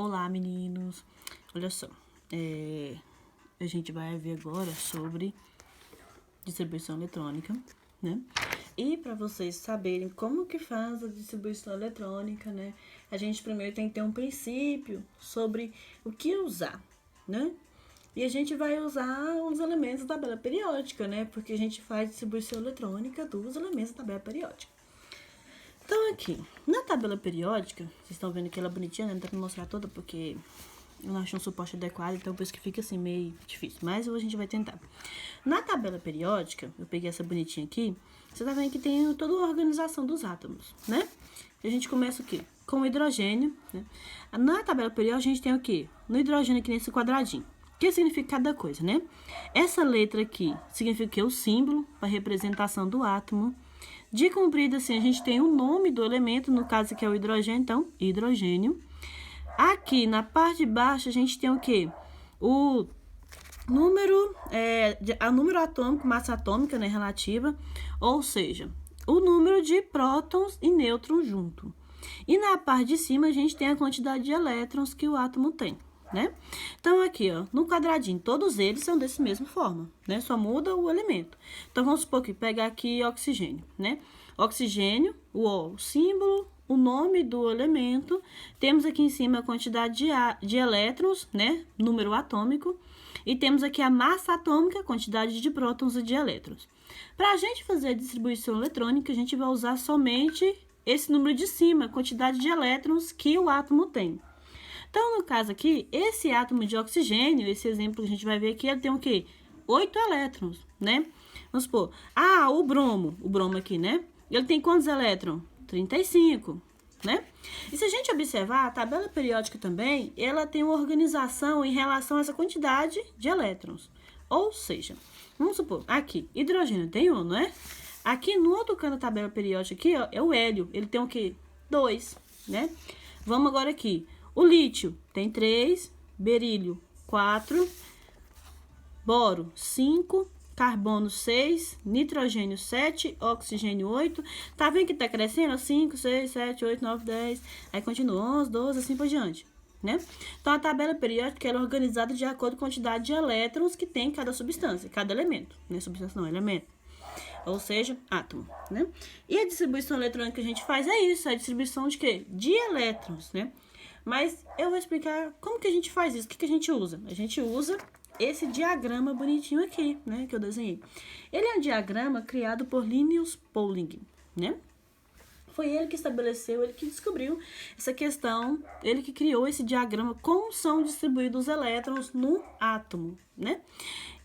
Olá, meninos! Olha só, a gente vai ver agora sobre distribuição eletrônica, né? E para vocês saberem como que faz a distribuição eletrônica, né? A gente primeiro tem que ter um princípio sobre o que usar, né? E a gente vai usar os elementos da tabela periódica, né? Porque a gente faz distribuição eletrônica dos elementos da tabela periódica. Então, aqui, na tabela periódica, vocês estão vendo que ela é bonitinha, né? Não dá pra mostrar toda porque eu não achei um suporte adequado, então por isso que fica assim meio difícil. Mas a gente vai tentar. Na tabela periódica, eu peguei essa bonitinha aqui, você tá vendo que tem toda a organização dos átomos, né? E a gente começa o quê? Com o hidrogênio, né? Na tabela periódica, a gente tem o quê? No hidrogênio aqui nesse quadradinho. O que significa cada coisa, né? Essa letra aqui significa que é o símbolo, a representação do átomo. De comprido, assim, a gente tem o nome do elemento, no caso aqui é o hidrogênio, então, hidrogênio. Aqui, na parte de baixo, a gente tem o quê? O número, número atômico, massa atômica, né, relativa, ou seja, o número de prótons e nêutrons junto. E na parte de cima, a gente tem a quantidade de elétrons que o átomo tem, né? Então, aqui, ó, no quadradinho, todos eles são dessa mesma forma, né? Só muda o elemento. Então, vamos supor que pegar aqui oxigênio, né? Oxigênio, o símbolo, o nome do elemento. Temos aqui em cima a quantidade de elétrons, né? Número atômico. E temos aqui a massa atômica, quantidade de prótons e de elétrons. Para a gente fazer a distribuição eletrônica, a gente vai usar somente esse número de cima, a quantidade de elétrons que o átomo tem. Então, no caso aqui, esse átomo de oxigênio, esse exemplo que a gente vai ver aqui, ele tem o quê? 8 elétrons, né? Vamos supor, o bromo aqui, né? Ele tem quantos elétrons? 35, né? E se a gente observar, a tabela periódica também, ela tem uma organização em relação a essa quantidade de elétrons. Ou seja, vamos supor, aqui, hidrogênio tem 1, não é? Aqui no outro canto da tabela periódica aqui, ó, é o hélio, ele tem o quê? 2, né? Vamos agora aqui. O lítio tem 3, berílio 4, boro 5, carbono 6, nitrogênio 7, oxigênio 8. Tá vendo que tá crescendo? 5, 6, 7, 8, 9, 10. Aí continua 11, 12, assim por diante, né? Então, a tabela periódica ela é organizada de acordo com a quantidade de elétrons que tem cada substância, cada elemento, né? Substância não, elemento. Ou seja, átomo, né? E a distribuição eletrônica que a gente faz é isso, a distribuição de quê? De elétrons, né? Mas eu vou explicar como que a gente faz isso, o que a gente usa. A gente usa esse diagrama bonitinho aqui, né, que eu desenhei. Ele é um diagrama criado por Linus Pauling, né? Foi ele que estabeleceu, ele que descobriu essa questão, ele que criou esse diagrama, como são distribuídos os elétrons no átomo, né?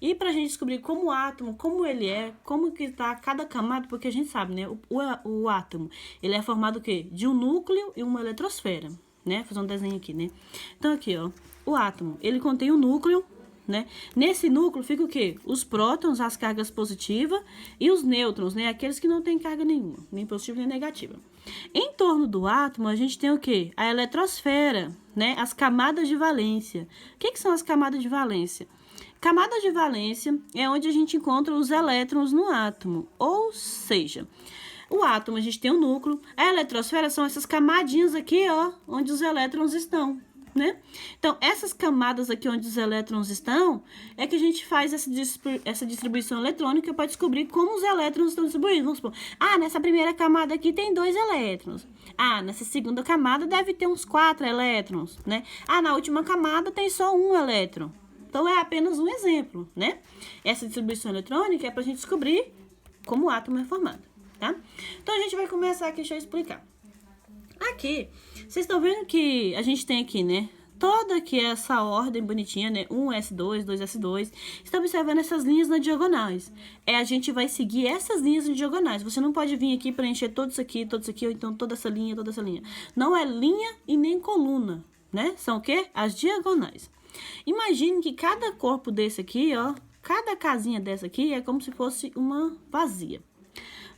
E para a gente descobrir como o átomo, como ele é, como que está cada camada, porque a gente sabe, né, o átomo, ele é formado o quê? De um núcleo e uma eletrosfera, né? Vou fazer um desenho aqui, né? Então, aqui, ó, o átomo, ele contém um núcleo, né? Nesse núcleo fica o quê? Os prótons, as cargas positivas, e os nêutrons, né? Aqueles que não têm carga nenhuma, nem positiva nem negativa. Em torno do átomo, a gente tem o quê? A eletrosfera, né? As camadas de valência. O que são as camadas de valência? Camadas de valência é onde a gente encontra os elétrons no átomo, ou seja, o átomo, a gente tem um núcleo, a eletrosfera são essas camadinhas aqui, ó, onde os elétrons estão, né? Então, essas camadas aqui onde os elétrons estão, é que a gente faz essa distribuição eletrônica para descobrir como os elétrons estão distribuídos. Vamos supor, nessa primeira camada aqui tem 2 elétrons. Nessa segunda camada deve ter uns 4 elétrons, né? Na última camada tem só 1 elétron. Então, é apenas um exemplo, né? Essa distribuição eletrônica é para a gente descobrir como o átomo é formado. Tá? Então, a gente vai começar aqui, deixa eu explicar. Aqui, vocês estão vendo que a gente tem aqui, né? Toda aqui essa ordem bonitinha, né? 1S2, 2S2. Está observando essas linhas nas diagonais. A gente vai seguir essas linhas nas diagonais. Você não pode vir aqui preencher tudo isso aqui, ou então toda essa linha, toda essa linha. Não é linha e nem coluna, né? São o quê? As diagonais. Imagine que cada corpo desse aqui, ó, cada casinha dessa aqui é como se fosse uma vazia.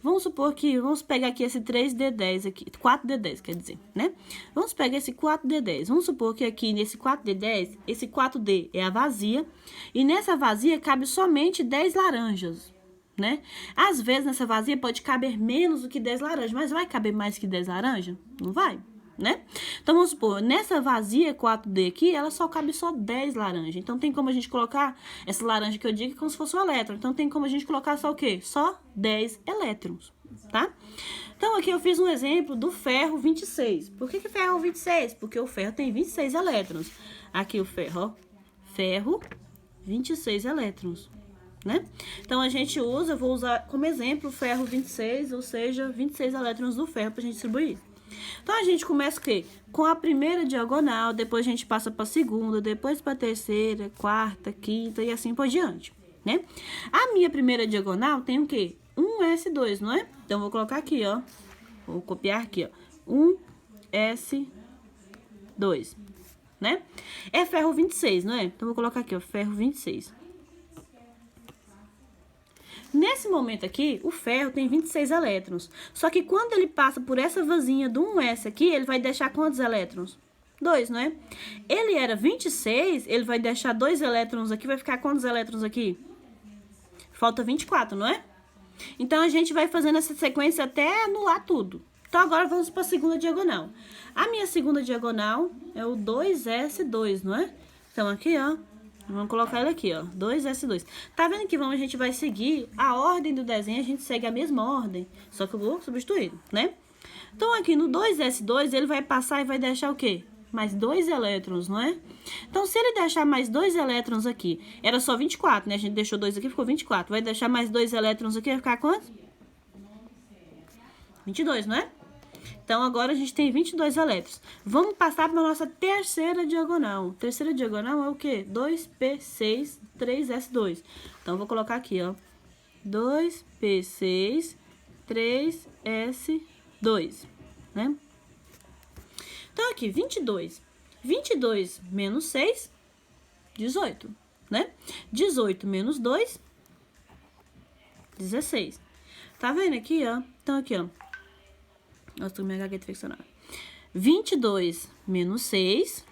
Vamos supor que, vamos pegar aqui esse 3D10 aqui, 4D10, quer dizer, né? Vamos pegar esse 4D10. Vamos supor que aqui nesse 4D10, esse 4D é a vazia, e nessa vazia cabe somente 10 laranjas, né? Às vezes nessa vazia pode caber menos do que 10 laranjas, mas vai caber mais que 10 laranjas? Não vai, né? Então, vamos supor, nessa vazia 4D aqui, ela só cabe só 10 laranjas. Então, tem como a gente colocar essa laranja que eu digo como se fosse um elétron. Então, tem como a gente colocar só o quê? Só 10 elétrons, tá? Então, aqui eu fiz um exemplo do ferro 26. Por que ferro 26? Porque o ferro tem 26 elétrons. Aqui o ferro, ó, ferro, 26 elétrons, né? Então, a gente usa, vou usar como exemplo o ferro 26, ou seja, 26 elétrons do ferro pra gente distribuir. Então, a gente começa o quê? Com a primeira diagonal, depois a gente passa para a segunda, depois para a terceira, quarta, quinta e assim por diante, né? A minha primeira diagonal tem o quê? 1S2, não é? Então, vou colocar aqui, ó. Vou copiar aqui, ó. 1S2, né? É ferro 26, não é? Então, vou colocar aqui, ó, ferro 26. Nesse momento aqui, o ferro tem 26 elétrons. Só que quando ele passa por essa vasinha do 1S aqui, ele vai deixar quantos elétrons? 2, não é? Ele era 26, ele vai deixar 2 elétrons aqui, vai ficar quantos elétrons aqui? Falta 24, não é? Então, a gente vai fazendo essa sequência até anular tudo. Então, agora vamos para a segunda diagonal. A minha segunda diagonal é o 2S2, não é? Então, aqui, ó. Vamos colocar ele aqui, ó, 2S2. Tá vendo que a gente vai seguir a ordem do desenho, a gente segue a mesma ordem, só que eu vou substituir, né? Então, aqui no 2S2, ele vai passar e vai deixar o quê? Mais 2 elétrons, não é? Então, se ele deixar mais 2 elétrons aqui, era só 24, né? A gente deixou 2 aqui, ficou 24. Vai deixar mais 2 elétrons aqui, vai ficar quanto? 22, não é? Então, agora a gente tem 22 elétrons. Vamos passar para a nossa terceira diagonal. Terceira diagonal é o quê? 2P6, 3S2. Então, eu vou colocar aqui, ó. 2P6, 3S2, né? Então, aqui, 22. 22 menos 6, 18, né? 18 menos 2, 16. Tá vendo aqui, ó? Então, aqui, ó. Nossa, tô com minha gagueta flexionada. 22 menos 6,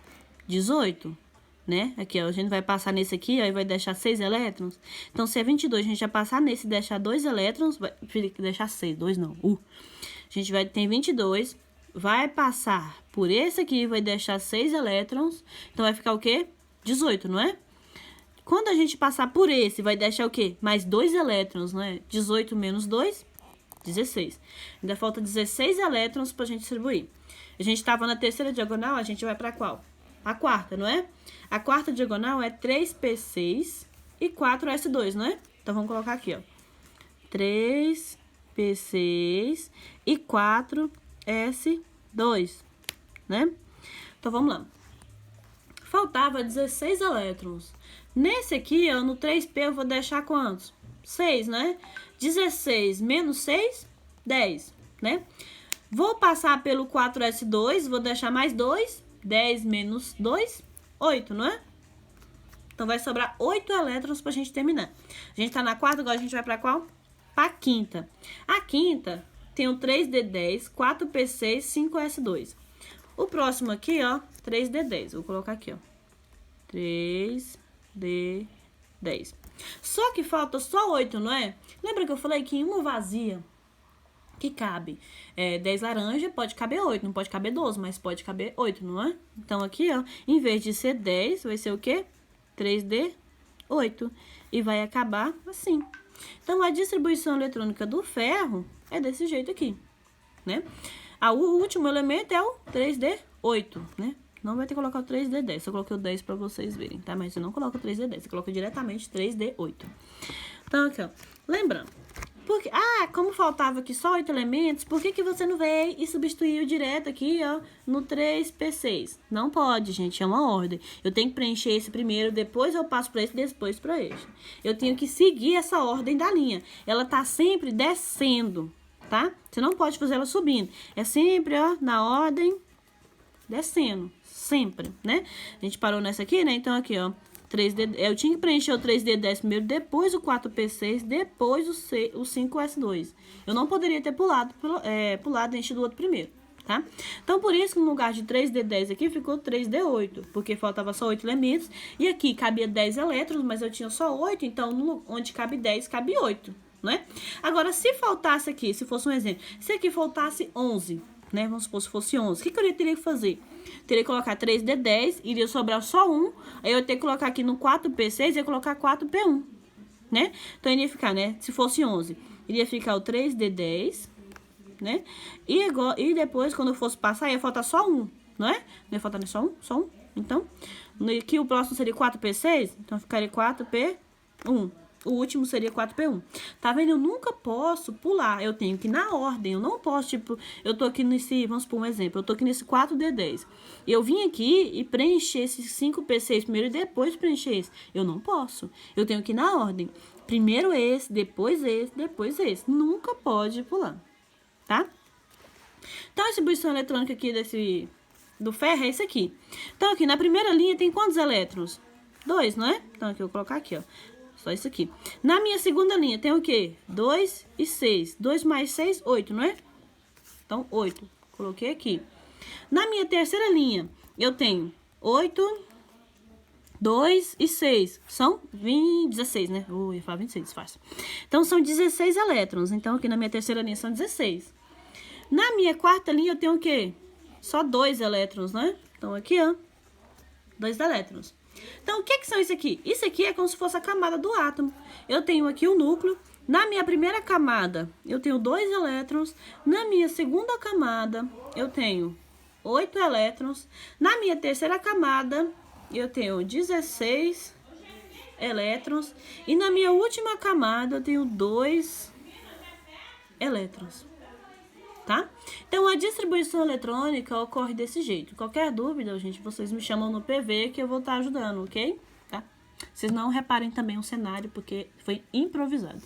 18, né? Aqui, ó, a gente vai passar nesse aqui, ó, e vai deixar 6 elétrons. Então, se é 22, a gente vai passar nesse e deixar 2 elétrons, vai deixar 6, 2 não, A gente vai ter 22, vai passar por esse aqui, vai deixar 6 elétrons, então vai ficar o quê? 18, não é? Quando a gente passar por esse, vai deixar o quê? Mais 2 elétrons, não é? 18 menos 2, 16. Ainda falta 16 elétrons pra gente distribuir. A gente estava na terceira diagonal, a gente vai para qual? A quarta, não é? A quarta diagonal é 3P6 e 4S2, não é? Então, vamos colocar aqui, ó. 3P6 e 4S2, né? Então, vamos lá. Faltava 16 elétrons. Nesse aqui, ó, no 3P, eu vou deixar quantos? 6, né? 16 menos 6, 10, né? Vou passar pelo 4S2, vou deixar mais 2, 10 menos 2, 8, não é? Então, vai sobrar 8 elétrons pra gente terminar. A gente tá na quarta, agora a gente vai pra qual? Pra quinta. A quinta tem o 3D10, 4P6, 5S2. O próximo aqui, ó, 3D10. Vou colocar aqui, ó. 3D10. Só que falta só 8, não é? Lembra que eu falei que em uma vazia que cabe 10 laranjas, pode caber 8, não pode caber 12, mas pode caber 8, não é? Então, aqui, ó, em vez de ser 10, vai ser o quê? 3D8. E vai acabar assim. Então, a distribuição eletrônica do ferro é desse jeito aqui, né? O último elemento é o 3D8, né? Não vai ter que colocar o 3D10, eu coloquei o 10 para vocês verem, tá? Mas eu não coloco o 3D10, eu coloco diretamente 3D8. Então, aqui, ó. Lembrando, porque, como faltava aqui só 8 elementos, por que você não veio e substituiu direto aqui, ó, no 3P6? Não pode, gente, é uma ordem. Eu tenho que preencher esse primeiro, depois eu passo para esse, depois para este. Eu tenho que seguir essa ordem da linha. Ela tá sempre descendo, tá? Você não pode fazer ela subindo. É sempre, ó, na ordem, descendo. Sempre, né? A gente parou nessa aqui, né? Então, aqui, ó. 3D, eu tinha que preencher o 3D10 primeiro, depois o 4P6, depois o 5S2. Eu não poderia ter pulado e enchido o outro primeiro, tá? Então, por isso que no lugar de 3D10 aqui, ficou 3D8, porque faltava só 8 elementos. E aqui cabia 10 elétrons, mas eu tinha só 8, então onde cabe 10, cabe 8, né? Agora, se faltasse aqui, se fosse um exemplo, se aqui faltasse 11, né? Vamos supor, se fosse 11. O que eu teria que fazer? Teria que colocar 3D10, iria sobrar só 1. Aí eu teria que colocar aqui no 4P6, ia colocar 4P1, né? Então, iria ficar, né? Se fosse 11, iria ficar o 3D10, né? E depois, quando eu fosse passar, ia faltar só 1, não é? Não ia faltar só 1? Só 1. Então, aqui o próximo seria 4P6, então ficaria 4P1. O último seria 4P1. Tá vendo? Eu nunca posso pular. Eu tenho que ir na ordem. Eu não posso, tipo... Eu tô aqui nesse... Vamos por um exemplo. Eu tô aqui nesse 4D10. E eu vim aqui e preencher esses 5P6 primeiro e depois preencher esse. Eu não posso. Eu tenho que ir na ordem. Primeiro esse, depois esse, depois esse. Nunca pode pular. Tá? Então, a distribuição eletrônica aqui do ferro é esse aqui. Então, aqui na primeira linha tem quantos elétrons? 2, não é? Então, aqui eu vou colocar aqui, ó. Só isso aqui. Na minha segunda linha tem o quê? 2 e 6. 2 mais 6, 8, não é? Então, 8. Coloquei aqui. Na minha terceira linha, eu tenho 8, 2 e 6. São 16, né? Eu ia falar 26, fácil. Então, são 16 elétrons. Então, aqui na minha terceira linha são 16. Na minha quarta linha, eu tenho o quê? Só 2 elétrons, né? Então, aqui, ó. 2 elétrons. Então, o que são isso aqui? Isso aqui é como se fosse a camada do átomo. Eu tenho aqui o núcleo. Na minha primeira camada, eu tenho 2 elétrons. Na minha segunda camada, eu tenho 8 elétrons. Na minha terceira camada, eu tenho 16 elétrons. E na minha última camada, eu tenho 2 elétrons. Tá? Então, a distribuição eletrônica ocorre desse jeito. Qualquer dúvida, gente, vocês me chamam no PV que eu vou estar ajudando, ok? Tá? Vocês não reparem também o cenário, porque foi improvisado.